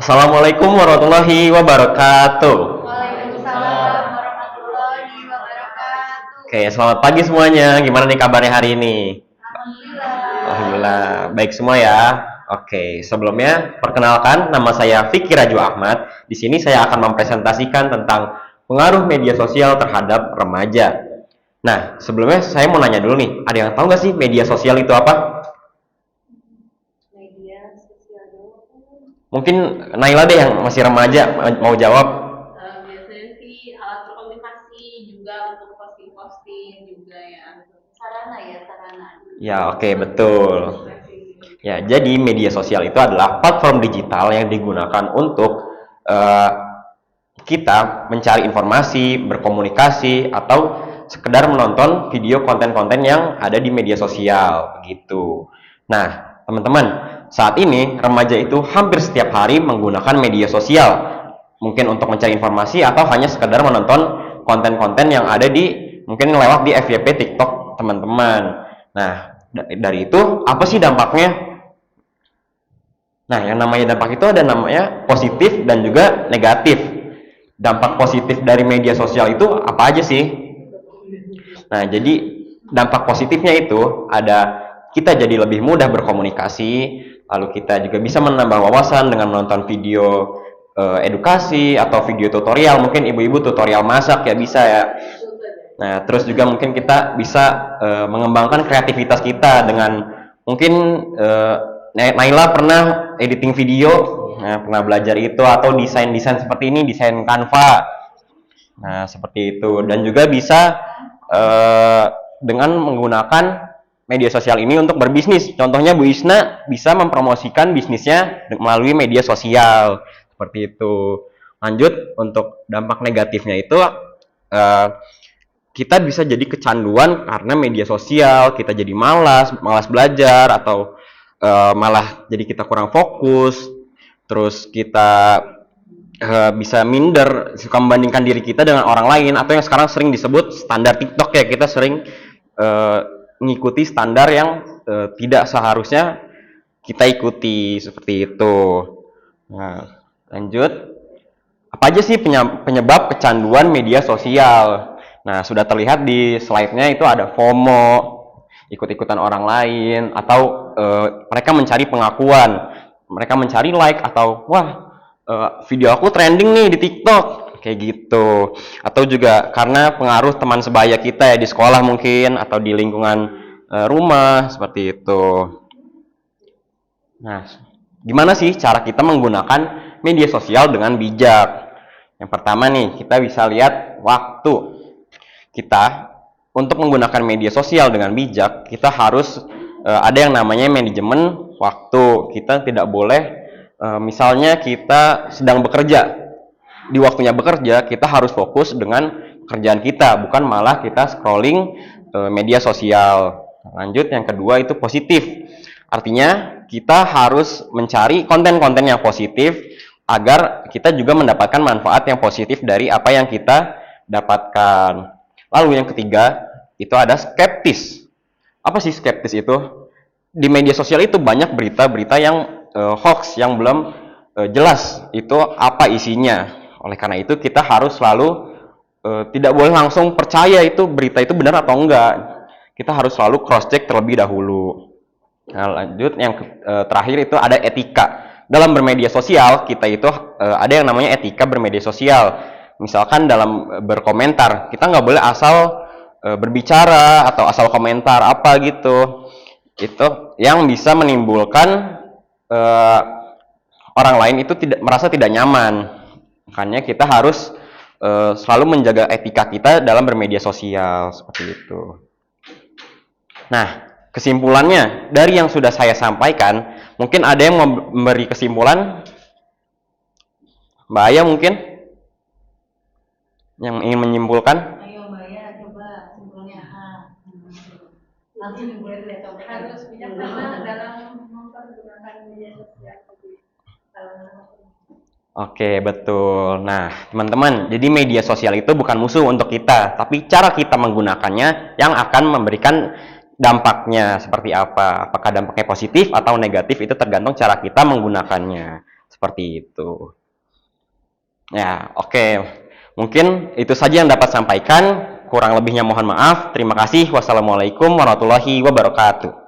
Assalamualaikum warahmatullahi wabarakatuh. Waalaikumsalam warahmatullahi wabarakatuh. Oke, selamat pagi semuanya. Gimana nih kabarnya hari ini? Alhamdulillah. Alhamdulillah, baik semua ya. Oke, sebelumnya perkenalkan nama saya Fikri Raju Ahmad. Di sini saya akan mempresentasikan tentang pengaruh media sosial terhadap remaja. Nah, sebelumnya saya mau nanya dulu nih, ada yang tahu nggak sih media sosial itu apa? Media sosial Mungkin Naila deh yang masih remaja mau jawab. biasanya sih alat berkomunikasi juga untuk posting-posting juga ya. Sarana. Ya, oke, betul. Ya, jadi media sosial itu adalah platform digital yang digunakan untuk eh, kita mencari informasi, berkomunikasi, atau sekedar menonton video konten-konten yang ada di media sosial, begitu. Nah, teman-teman, saat ini remaja itu hampir setiap hari menggunakan media sosial, mungkin untuk mencari informasi atau hanya sekedar menonton konten-konten yang ada di mungkin lewat di FYP TikTok teman-teman. Nah, dari itu apa sih dampaknya? Nah, yang namanya dampak itu ada namanya positif dan juga negatif. Dampak positif dari media sosial itu apa aja sih? Nah, jadi dampak positifnya itu ada kita jadi lebih mudah berkomunikasi, lalu kita juga bisa menambah wawasan dengan menonton video edukasi atau video tutorial, mungkin ibu-ibu tutorial masak ya bisa ya. Nah, terus juga mungkin kita bisa mengembangkan kreativitas kita dengan mungkin Naila pernah editing video, nah, pernah belajar itu atau desain-desain seperti ini, desain Canva. Nah, seperti itu dan juga bisa dengan menggunakan media sosial ini untuk berbisnis. Contohnya Bu Isna bisa mempromosikan bisnisnya melalui media sosial seperti itu. Lanjut untuk dampak negatifnya itu kita bisa jadi kecanduan karena media sosial, kita jadi malas belajar atau malah jadi kita kurang fokus, terus kita bisa minder, suka membandingkan diri kita dengan orang lain atau yang sekarang sering disebut standar TikTok ya, kita sering mengikuti standar yang tidak seharusnya kita ikuti seperti itu. Nah, lanjut, apa aja sih penyebab kecanduan media sosial? Nah, sudah terlihat di slide-nya itu ada FOMO, ikut-ikutan orang lain, atau mereka mencari pengakuan, mereka mencari like, atau wah video aku trending nih di TikTok, kayak gitu. Atau juga karena pengaruh teman sebaya kita ya di sekolah mungkin, atau di lingkungan rumah, seperti itu. Nah, gimana sih cara kita menggunakan media sosial dengan bijak? Yang pertama nih, kita bisa lihat waktu. Kita untuk menggunakan media sosial dengan bijak, kita harus ada yang namanya manajemen waktu. Kita tidak boleh misalnya kita sedang bekerja, di waktunya bekerja kita harus fokus dengan pekerjaan kita, bukan malah kita scrolling media sosial. Lanjut, yang kedua itu positif. Artinya kita harus mencari konten-konten yang positif agar kita juga mendapatkan manfaat yang positif dari apa yang kita dapatkan. Lalu yang ketiga, itu ada skeptis. Apa sih skeptis itu? Di media sosial itu banyak berita-berita yang hoax, yang belum jelas itu apa isinya. Oleh karena itu kita harus selalu tidak boleh langsung percaya itu berita itu benar atau enggak. Kita harus selalu cross check terlebih dahulu. Nah, lanjut yang terakhir itu ada etika. Dalam bermedia sosial kita itu ada yang namanya etika bermedia sosial. Misalkan dalam berkomentar, kita nggak boleh asal berbicara atau asal komentar apa gitu. Itu yang bisa menimbulkan orang lain itu merasa tidak nyaman. Makanya kita harus selalu menjaga etika kita dalam bermedia sosial seperti itu. Nah, kesimpulannya dari yang sudah saya sampaikan, mungkin ada yang memberi kesimpulan. Mbak Aya mungkin yang ingin menyimpulkan? Ayo Mbak ya, coba simpulnya langsung dimulai deh, coba. Harus bijaksana dalam mempergunakan media sosial. Oke, betul. Nah, teman-teman, jadi media sosial itu bukan musuh untuk kita, tapi cara kita menggunakannya yang akan memberikan dampaknya seperti apa. Apakah dampaknya positif atau negatif itu tergantung cara kita menggunakannya. Seperti seperti itu. Ya, oke. Mungkin itu saja yang dapat sampaikan. Kurang lebihnya mohon maaf. Terima kasih. Wassalamualaikum warahmatullahi wabarakatuh.